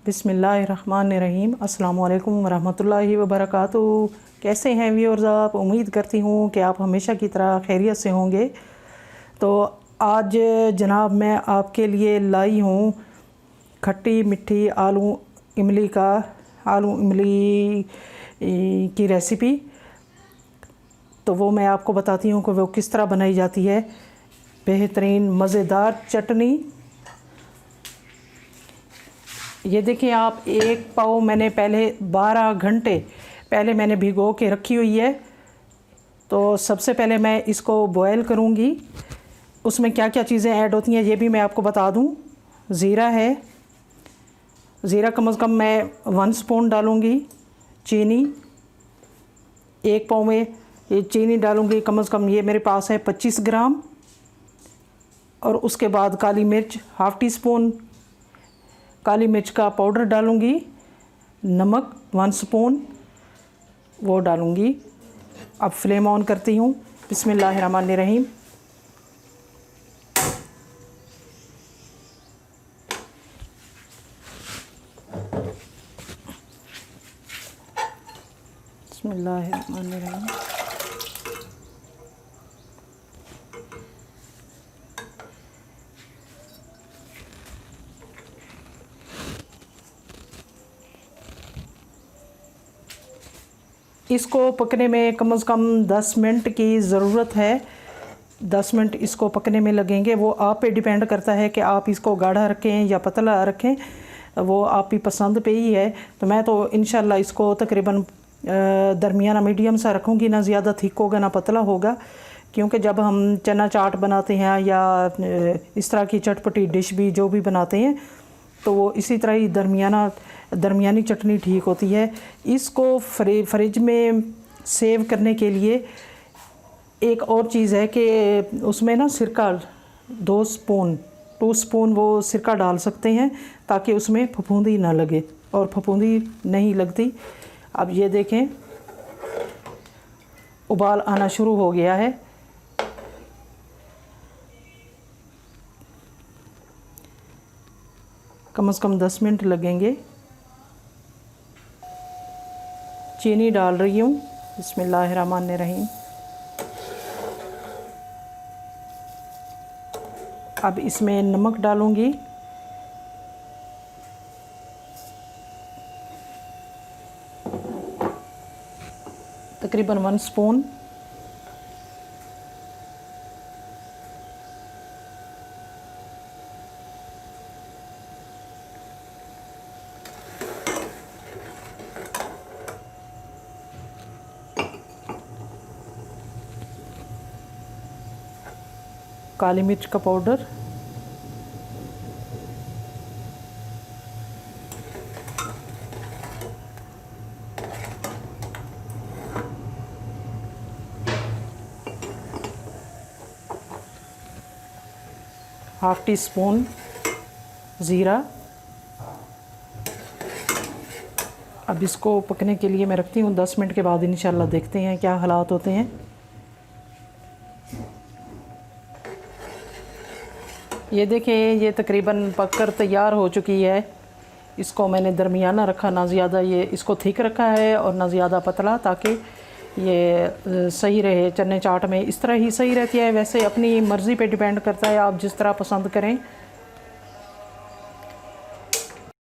बिस्मिल्लाहिर्रहमानिर्रहीम। अस्सलाम वालेकुम वरहमतुल्लाहि वबरकातुहू। कैसे हैं व्यूअर्स आप? उम्मीद करती हूँ कि आप हमेशा की तरह खैरियत से होंगे। तो आज जनाब मैं आपके लिए लाई हूँ खट्टी मीठी आलू इमली की रेसिपी। तो वो मैं आपको बताती हूँ कि वो किस तरह बनाई जाती है। बेहतरीन मज़ेदार चटनी। ये देखिए आप, एक पाव मैंने पहले 12 घंटे पहले मैंने भिगो के रखी हुई है। तो सबसे पहले मैं इसको बॉयल करूँगी। उसमें क्या क्या चीज़ें ऐड होती हैं ये भी मैं आपको बता दूँ। ज़ीरा है, ज़ीरा कम से कम मैं 1 स्पून डालूँगी। चीनी, एक पाव में ये चीनी डालूँगी कम से कम, ये मेरे पास है 25 ग्राम। और उसके बाद काली मिर्च हाफ़ टी स्पून काली मिर्च का पाउडर डालूँगी। नमक 1 स्पून वो डालूँगी। अब फ्लेम ऑन करती हूँ। बिस्मिल्लाहिर्रहमानिर्रहीम। बिस्मिल्लाहिर्रहमानिर्रहीम। इसको पकने में कम से कम 10 मिनट की ज़रूरत है। 10 मिनट इसको पकने में लगेंगे। वो आप पे डिपेंड करता है कि आप इसको गाढ़ा रखें या पतला रखें, वो आपकी पसंद पे ही है। तो मैं तो इंशाल्लाह इसको तकरीबन दरमियाना मीडियम सा रखूँगी, ना ज़्यादा थिक होगा ना पतला होगा। क्योंकि जब हम चना चाट बनाते हैं या इस तरह की चटपटी डिश भी जो भी बनाते हैं तो वो इसी तरह ही दरमियानी चटनी ठीक होती है। इसको फ्रिज में सेव करने के लिए एक और चीज़ है कि उसमें ना सिरका 2 स्पून वो सिरका डाल सकते हैं ताकि उसमें फफूंदी ना लगे, और फफूंदी नहीं लगती। अब ये देखें उबाल आना शुरू हो गया है। कम से कम 10 मिनट लगेंगे। चीनी डाल रही हूँ। बिस्मिल्लाहिर्रहमानिर्रहीम। अब इसमें नमक डालूँगी। तकरीबन 1 स्पून। काली मिर्च का पाउडर, हाफ़ टी स्पून ज़ीरा। अब इसको पकने के लिए मैं रखती हूँ। 10 मिनट के बाद इंशाल्लाह देखते हैं क्या हालात होते हैं। ये देखें, ये तकरीबन पककर तैयार हो चुकी है। इसको मैंने दरमियाना रखा, ना ज़्यादा ये इसको थिक रखा है और ना ज़्यादा पतला, ताकि ये सही रहे। चने चाट में इस तरह ही सही रहती है। वैसे अपनी मर्ज़ी पे डिपेंड करता है, आप जिस तरह पसंद करें